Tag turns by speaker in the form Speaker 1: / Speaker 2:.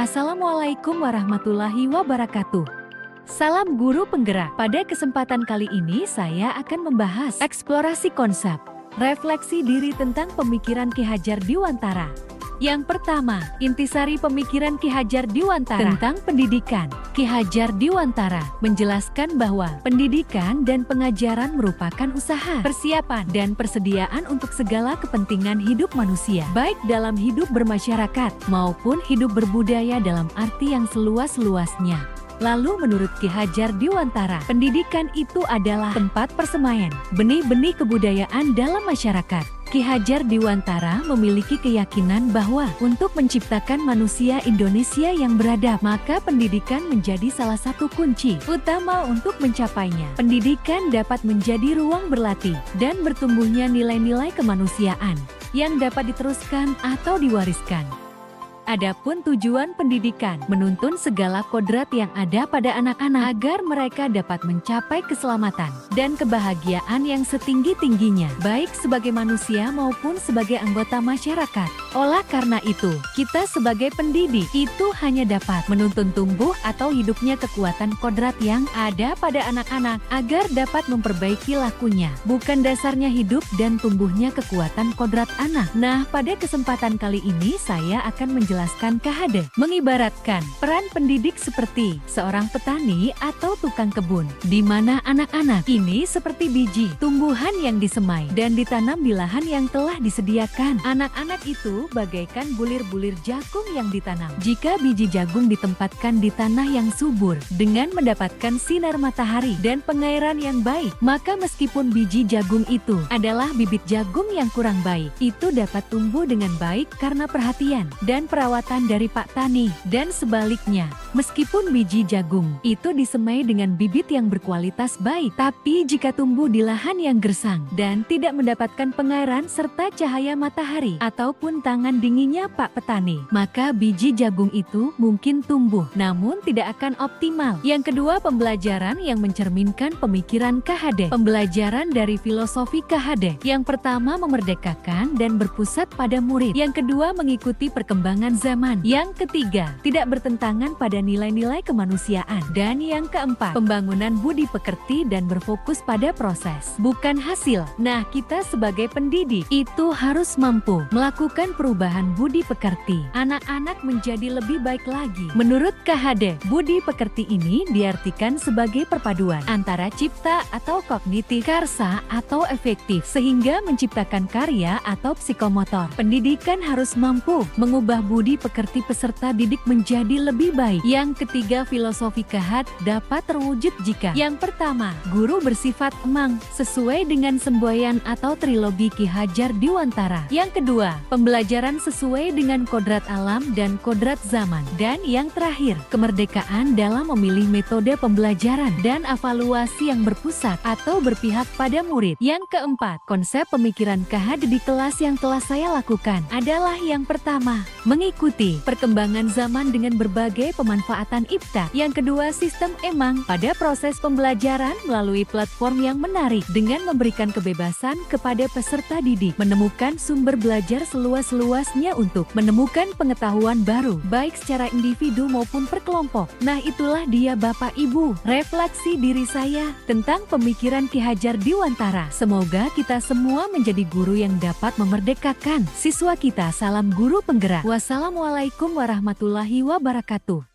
Speaker 1: Assalamualaikum warahmatullahi wabarakatuh. Salam guru penggerak. Pada kesempatan kali ini saya akan membahas eksplorasi konsep, refleksi diri tentang pemikiran Ki Hajar Dwiwantara. Yang pertama, intisari pemikiran Ki Hajar Dwiwantara tentang pendidikan. Ki Hajar Dwiwantara menjelaskan bahwa pendidikan dan pengajaran merupakan usaha, persiapan, dan persediaan untuk segala kepentingan hidup manusia, baik dalam hidup bermasyarakat maupun hidup berbudaya dalam arti yang seluas-luasnya. Lalu menurut Ki Hajar Dwiwantara, pendidikan itu adalah tempat persemaian benih-benih kebudayaan dalam masyarakat. Ki Hajar Dwiwantara memiliki keyakinan bahwa untuk menciptakan manusia Indonesia yang beradab, maka pendidikan menjadi salah satu kunci utama untuk mencapainya. Pendidikan dapat menjadi ruang berlatih dan bertumbuhnya nilai-nilai kemanusiaan yang dapat diteruskan atau diwariskan. Adapun tujuan pendidikan, menuntun segala kodrat yang ada pada anak-anak agar mereka dapat mencapai keselamatan dan kebahagiaan yang setinggi-tingginya, baik sebagai manusia maupun sebagai anggota masyarakat. Oleh karena itu, kita sebagai pendidik itu hanya dapat menuntun tumbuh atau hidupnya kekuatan kodrat yang ada pada anak-anak agar dapat memperbaiki lakunya, bukan dasarnya hidup dan tumbuhnya kekuatan kodrat anak. Nah, pada kesempatan kali ini saya akan menjelaskan KHD mengibaratkan peran pendidik seperti seorang petani atau tukang kebun, di mana anak-anak ini seperti biji tumbuhan yang disemai dan ditanam di lahan yang telah disediakan. Anak-anak itu bagaikan bulir-bulir jagung yang ditanam. Jika biji jagung ditempatkan di tanah yang subur dengan mendapatkan sinar matahari dan pengairan yang baik, maka meskipun biji jagung itu adalah bibit jagung yang kurang baik, itu dapat tumbuh dengan baik karena perhatian dan perawatan dari Pak Tani. Dan sebaliknya, meskipun biji jagung itu disemai dengan bibit yang berkualitas baik, tapi jika tumbuh di lahan yang gersang dan tidak mendapatkan pengairan serta cahaya matahari ataupun tangan dinginnya Pak Petani, maka biji jagung itu mungkin tumbuh namun tidak akan optimal. Yang kedua, pembelajaran yang mencerminkan pemikiran KHD. Pembelajaran dari filosofi KHD. Yang pertama, memerdekakan dan berpusat pada murid. Yang kedua, mengikuti perkembangan zaman. Yang ketiga, tidak bertentangan pada nilai-nilai kemanusiaan. Dan yang keempat, pembangunan budi pekerti dan berfokus pada proses, bukan hasil. Nah, kita sebagai pendidik itu harus mampu melakukan perubahan budi pekerti anak-anak menjadi lebih baik lagi. Menurut KHD, budi pekerti ini diartikan sebagai perpaduan antara cipta atau kognitif, karsa atau efektif, sehingga menciptakan karya atau psikomotor. Pendidikan harus mampu mengubah budi pekerti peserta didik menjadi lebih baik. Yang ketiga, filosofi KHD dapat terwujud jika yang pertama, guru bersifat emang sesuai dengan semboyan atau trilogi Ki Hajar Dwiwantara. Yang kedua, pembelajaran sesuai dengan kodrat alam dan kodrat zaman. Dan yang terakhir, kemerdekaan dalam memilih metode pembelajaran dan evaluasi yang berpusat atau berpihak pada murid. Yang keempat, konsep pemikiran KHD di kelas yang telah saya lakukan adalah yang pertama, mengikuti perkembangan zaman dengan berbagai pemanfaatan IPTA. Yang kedua, sistem emang pada proses pembelajaran melalui platform yang menarik dengan memberikan kebebasan kepada peserta didik menemukan sumber belajar seluas-luasnya untuk menemukan pengetahuan baru, baik secara individu maupun per kelompok. Nah, itulah dia Bapak Ibu, refleksi diri saya tentang pemikiran Ki Hajar Dwiwantara. Semoga kita semua menjadi guru yang dapat memerdekakan siswa kita. Salam guru penggerak. Wassalamualaikum warahmatullahi wabarakatuh.